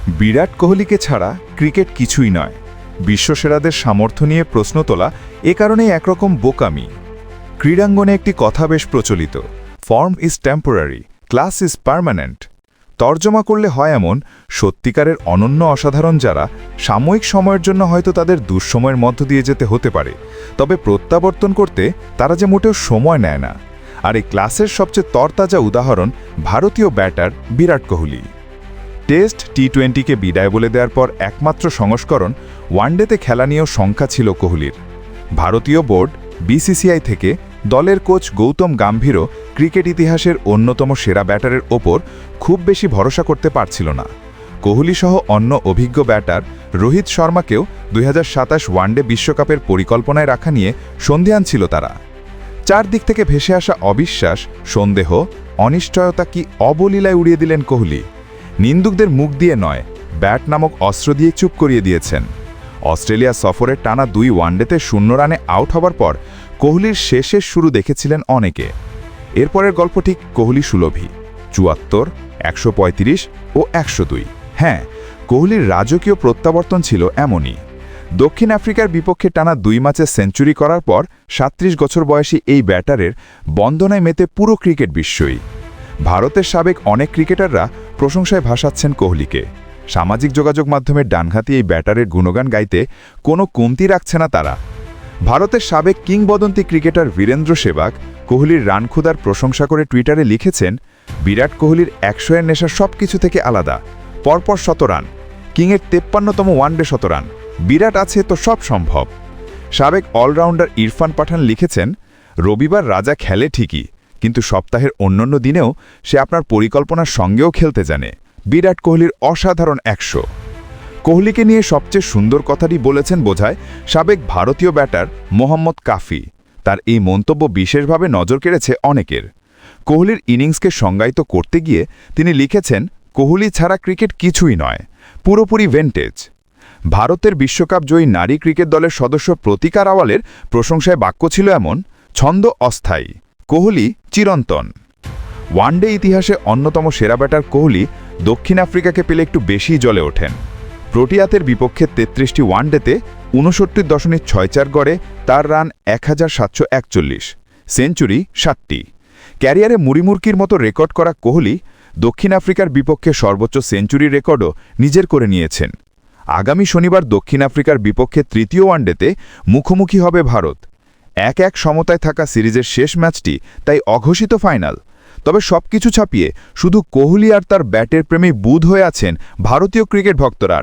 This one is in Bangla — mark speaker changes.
Speaker 1: বিরাট কোহলিকে ছাড়া ক্রিকেট কিছুই নয়। বিশ্বসেরাদের সামর্থ্য নিয়ে প্রশ্ন তোলা এ কারণেই একরকম বোকামি। ক্রীড়াঙ্গনে একটি কথা বেশ প্রচলিত, form is temporary, class is permanent. তর্জমা করলে হয় এমন, সত্যিকারের অনন্য অসাধারণ যারা সাময়িক সময়ের জন্য হয়তো তাদের দুঃসময়ের মধ্য দিয়ে যেতে হতে পারে, তবে প্রত্যাবর্তন করতে তারা যে মোটেও সময় নেয় না। আর এই ক্লাসের সবচেয়ে তরতাজা উদাহরণ ভারতীয় ব্যাটার বিরাট কোহলি। টেস্ট টি-20কে বিদায় বলে দেওয়ার পর একমাত্র সংস্করণ ওয়ানডেতে খেলা নিয়েও শঙ্কা ছিল কোহলির। ভারতীয় বোর্ড বিসিসিআই থেকে দলের কোচ গৌতম গম্ভীরও ক্রিকেট ইতিহাসের অন্যতম সেরা ব্যাটারের ওপর খুব বেশি ভরসা করতে পারছিল না। কোহলিসহ অন্য অভিজ্ঞ ব্যাটার রোহিত শর্মাকেও 2027 ওয়ানডে বিশ্বকাপের পরিকল্পনায় রাখা নিয়ে সন্দিহান ছিল তারা। চারদিক থেকে ভেসে আসা অবিশ্বাস, সন্দেহ, অনিশ্চয়তা কি অবলীলায় উড়িয়ে দিলেন কোহলি। নিন্দুকদের মুখ দিয়ে নয়, ব্যাট নামক অস্ত্র দিয়ে চুপ করিয়ে দিয়েছেন। অস্ট্রেলিয়া সফরের টানা 2 ওয়ানডেতে 0 রানে আউট হবার পর কোহলির শেষের শুরু দেখেছিলেন অনেকে। এরপরের গল্প ঠিক কোহলি সুলভী, 74, 135 ও 102। হ্যাঁ, কোহলির রাজকীয় প্রত্যাবর্তন ছিল এমনই। দক্ষিণ আফ্রিকার বিপক্ষে টানা 2 ম্যাচে সেঞ্চুরি করার পর 37 বছর বয়সী এই ব্যাটারের বন্দনায় মেতে পুরো ক্রিকেট বিশ্বই। ভারতের সাবেক অনেক ক্রিকেটাররা প্রশংসায় ভাসাচ্ছেন কোহলিকে। সামাজিক যোগাযোগ মাধ্যমের ডানহাতি এই ব্যাটারের গুণগান গাইতে কোনো কমতি রাখছে না তারা। ভারতের সাবেক কিংবদন্তি ক্রিকেটার বীরেন্দ্র সেবাগ কোহলির রানক্ষুদার প্রশংসা করে টুইটারে লিখেছেন, বিরাট কোহলির 100-এর নেশা সব কিছু থেকে আলাদা। পরপর 100 রান, কিংয়ের 53তম ওয়ানডে 100 রান, বিরাট আছে তো সব সম্ভব। সাবেক অলরাউন্ডার ইরফান পাঠান লিখেছেন, রবিবার রাজা খেলে ঠিকই, কিন্তু সপ্তাহের অন্যান্য দিনেও সে আপনার পরিকল্পনার সঙ্গেও খেলতে জানে। বিরাট কোহলির অসাধারণ 100। কোহলিকে নিয়ে সবচেয়ে সুন্দর কথাটি বলেছেন বোঝায় সাবেক ভারতীয় ব্যাটার মোহাম্মদ কাফি। তার এই মন্তব্য বিশেষভাবে নজর কেড়েছে অনেকের। কোহলির ইনিংসকে সংজ্ঞায়িত করতে গিয়ে তিনি লিখেছেন, কোহলি ছাড়া ক্রিকেট কিছুই নয়, পুরোপুরি ভেন্টেজ। ভারতের বিশ্বকাপ জয়ী নারী ক্রিকেট দলের সদস্য প্রতিকা রাওয়ালের প্রশংসায় বাক্য ছিল এমন, ছন্দ অস্থায়ী, কোহলি চিরন্তন। ওয়ানডে ইতিহাসে অন্যতম সেরা ব্যাটার কোহলি দক্ষিণ আফ্রিকাকে পেলে একটু বেশি জ্বলে ওঠেন। প্রোটিয়াতের বিপক্ষে 33টি ওয়ানডেতে 59.64 গড়ে তার রান 1741, সেঞ্চুরি 7টি। ক্যারিয়ারে মুড়িমুড়কির মতো রেকর্ড করা কোহলি দক্ষিণ আফ্রিকার বিপক্ষে সর্বোচ্চ সেঞ্চুরি রেকর্ডও নিজের করে নিয়েছেন। আগামী শনিবার দক্ষিণ আফ্রিকার বিপক্ষে তৃতীয় ওয়ানডেতে মুখোমুখি হবে ভারত। 1-1 সমতায় থাকা সিরিজের শেষ ম্যাচটি তাই অঘোষিত ফাইনাল। তবে সবকিছু ছাপিয়ে শুধু কোহলি আর তার ব্যাটের প্রেমে বুঁদ হয়ে আছেন ভারতীয় ক্রিকেট ভক্তরা।